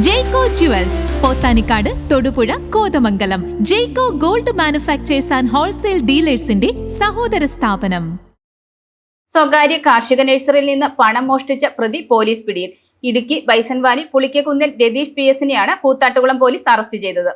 Jaico jewels, Pothanikkad, Thodupuzha, Kothamangalam. Jaico gold manufacturers and wholesale ഡീലേഴ്സിന്റെ സഹോദര സ്ഥാപനം. സ്വകാര്യ കാർഷിക നഴ്സറിയിൽ നിന്ന് പണം മോഷ്ടിച്ച പ്രതി പോലീസ് പിടിയിൽ. ഇടുക്കി ബൈസൺവാലി പുളിക്കക്കുന്നിൽ രതീഷ് PS-നെയാണ് കൂത്താട്ടുകുളം പോലീസ് അറസ്റ്റ് ചെയ്തത്.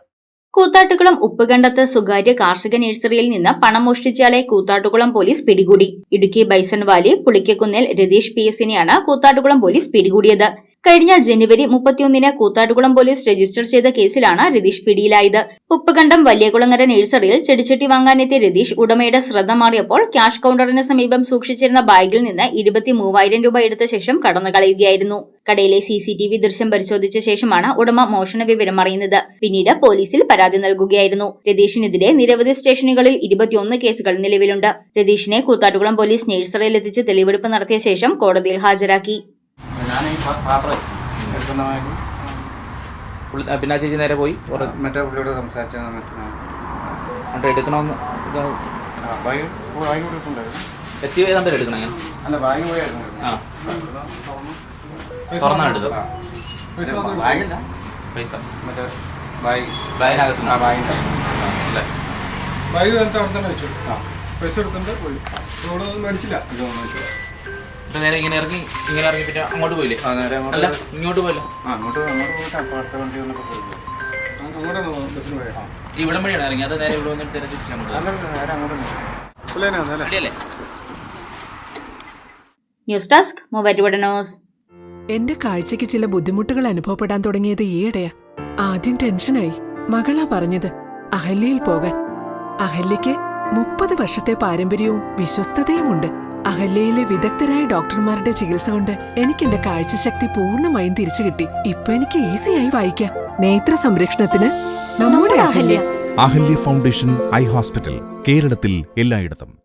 കൂത്താട്ടുകുളം ഉപ്പുകണ്ടത്ത് സ്വകാര്യ കാർഷിക നഴ്സറിയിൽ നിന്ന് പണം മോഷ്ടിച്ചയാളെ കൂത്താട്ടുകുളം പോലീസ് പിടികൂടി. ഇടുക്കി ബൈസൺവാലി പുളിക്കക്കുന്നിൽ രതീഷ് PS-നെയാണ് കൂത്താട്ടുകുളം പോലീസ് പിടികൂടിയത്. കഴിഞ്ഞ ജനുവരി 31-ന് കൂത്താട്ടുകുളം പോലീസ് രജിസ്റ്റർ ചെയ്ത കേസിലാണ് രതീഷ് പിടിയിലായത്. ഉപ്പുകണ്ടം വലിയകുളങ്ങര നഴ്സറിയിൽ ചെടിച്ചട്ടി വാങ്ങാനെത്തിയ രതീഷ് ഉടമയുടെ ശ്രദ്ധ മാറിയപ്പോൾ ക്യാഷ് കൌണ്ടറിന് സമീപം സൂക്ഷിച്ചിരുന്ന ബാഗിൽ നിന്ന് 23,000 രൂപ എടുത്ത ശേഷം കടന്നു കളയുകയായിരുന്നു. കടയിലെ CCTV ദൃശ്യം പരിശോധിച്ച ശേഷമാണ് ഉടമ മോഷണ വിവരം അറിയുന്നത്. പിന്നീട് പോലീസിൽ പരാതി നൽകുകയായിരുന്നു. രതീഷിനെതിരെ നിരവധി സ്റ്റേഷനുകളിൽ 21 കേസുകൾ നിലവിലുണ്ട്. രതീഷിനെ കൂത്താട്ടുകുളം പോലീസ് നഴ്സറിയിൽ എത്തിച്ച് തെളിവെടുപ്പ് നടത്തിയ ശേഷം കോടതിയിൽ ഹാജരാക്കി. പിന്നെ ചേച്ചി നേരെ പോയി മറ്റേ പുള്ളിയോട് സംസാരിച്ച എടുക്കണമെന്ന് എത്തി ഏതാണ്ട് എടുക്കണം അല്ല ബാഗ് പോയായിരുന്നു. തുറന്നെടുത്തു ബാഗില്ല പൈസ മറ്റേ ബാഗ് ബാഗിനകത്ത് ബാഗിൻ്റെ അല്ലേ ബാഗ് അവിടെ തന്നെ വെച്ചു. പൈസ എടുത്തിട്ട് പോയി. മേടിച്ചില്ല. നേരെ ഇങ്ങനെ ഇറങ്ങി പിന്നെ അങ്ങോട്ട് പോയില്ലേ? നേരെ അല്ല ഇങ്ങോട്ട് പോയില്ല, അങ്ങോട്ട് പോയിട്ട് അപ്പുറത്തെ വണ്ടി വന്നപ്പോൾ പോയി. അങ്ങോട്ടാണ് ബസ്സിന് പോയത്. ഇവിടെ വഴിയാണ് ഇറങ്ങി. അത് നേരെ ഇവിടെ വന്നിട്ട് തിരിച്ച് അങ്ങോട്ട് നേരെ അങ്ങോട്ട് അല്ലേ? News desk Muvattupuzha news. എന്റെ കാഴ്ചയ്ക്ക് ചില ബുദ്ധിമുട്ടുകൾ അനുഭവപ്പെടാൻ തുടങ്ങിയത് ഈയിടെയാ. ആദ്യം ടെൻഷനായി. മകളാ പറഞ്ഞത് അഹല്യയിൽ പോകാൻ. അഹല്യയ്ക്ക് 30 വർഷത്തെ പാരമ്പര്യവും വിശ്വസ്തതയുമുണ്ട്. അഹല്യയിലെ വിദഗ്ധരായ ഡോക്ടർമാരുടെ ചികിത്സ കൊണ്ട് എനിക്ക് എന്റെ കാഴ്ചശക്തി പൂർണ്ണമായും തിരിച്ചു കിട്ടി. ഇപ്പൊ എനിക്ക് ഈസിയായി വായിക്കാം. നേത്ര സംരക്ഷണത്തിന് നമ്മുടെ Ahalya. Ahalya foundation eye hospital, കേരളത്തിൽ എല്ലായിടത്തും.